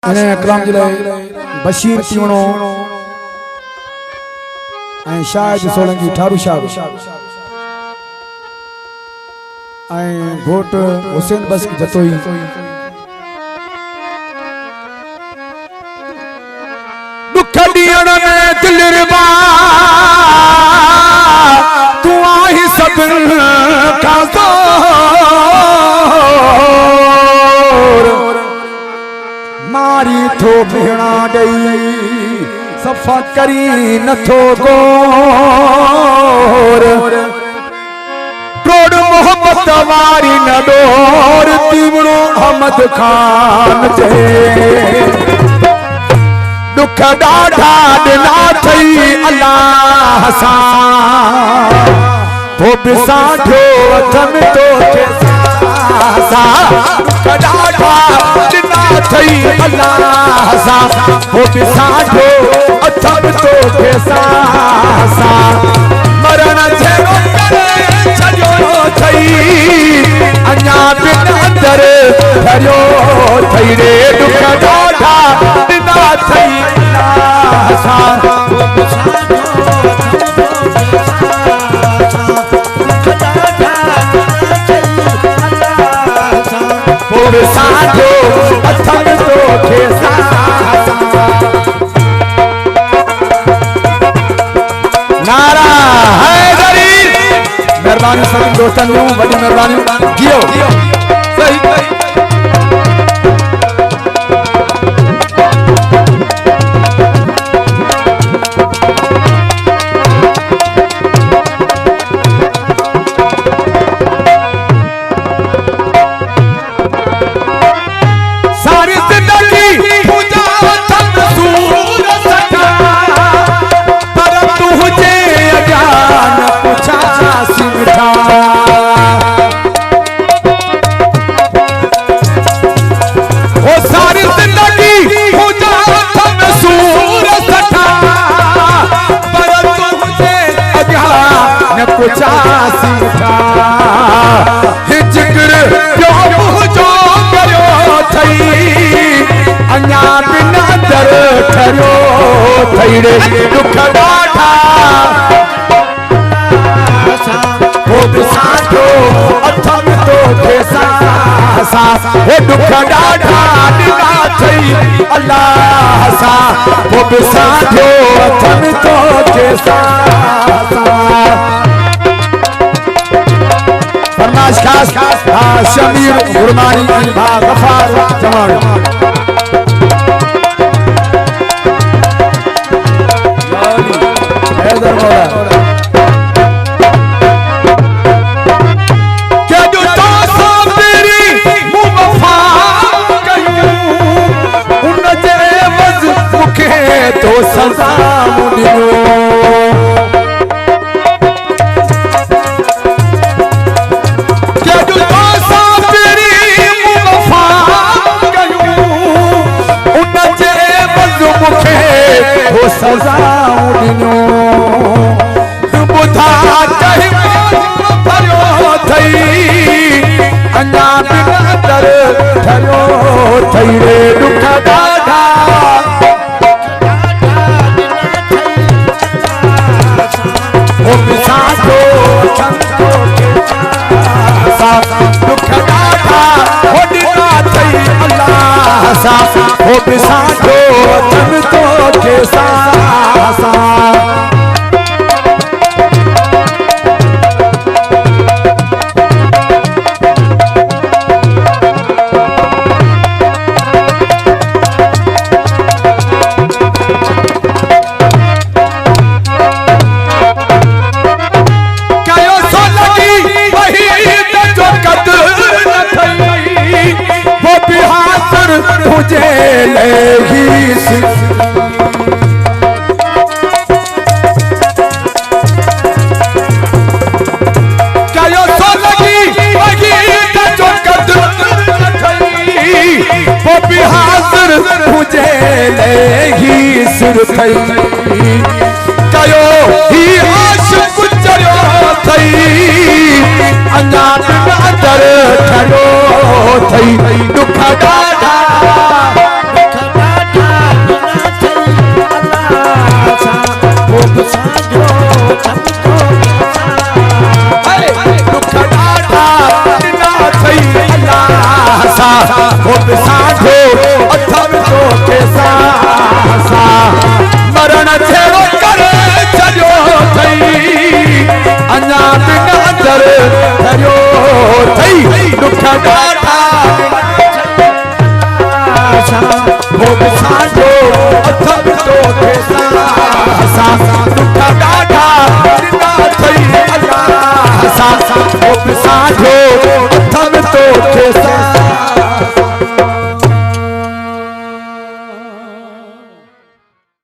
कलाम जिले बशीर तीवणो शाहिद सोलंकी ठारू शाह घोट हुसैन बस की जतोई दुख दियण में दिलरबा तू आई सब का मारी थो भेणा दई सफ़ा करी नथो गोर टोड़ मोहब्बत वारी न डोर तीवणो अहमद खान जे दुख ॾाढा ॾिना थई अल्लाह सां पोइ बि साठो अथन तोखे दुख ॾाढा ॾिना थई अल्लाह सां पोइ बि साठो अथन तोखे मरण जहिड़ो छॾियो थई अञा बि अंदर भरियो थई रे दुख ॾाढा ॾिना थई अल्लाह सां साधो अथन तोखे नारा हैदरी मेहरबानी सभी दोस्तन नु वडी मेहरबानी गियो सही दुख ॾाढा साठो अथन तोखे दुख ॾाढा ॾिना थई अल्लाह सां पोइ बि साठो अथन तोखे फरमाइश ख़ास शमीर गुरमानी भा गफ़ार जमाल तो सजा मुडियो के जो साबरी वफा कयूं उन जे बज़ मुखे तो सजा मुडियो बुधा कहि भरियो थई अञा बि अंदर ठरियो थई रे दुख ॾाढा दुख ॾाढा ॾिना थई अल्लाह सां पोइ बि साठो अथन तोखे तुझे लेगी सिर थई कयो ही आशिक़ चरियो थई अञा अंदर ठरियो थई दुख ॾाढा सा वो साधो अथम तो के सा मरण छेड़ो करे चलो थई अन्या बिना दर धरियो थई दुख डाठा वो साधो अथम तो के सा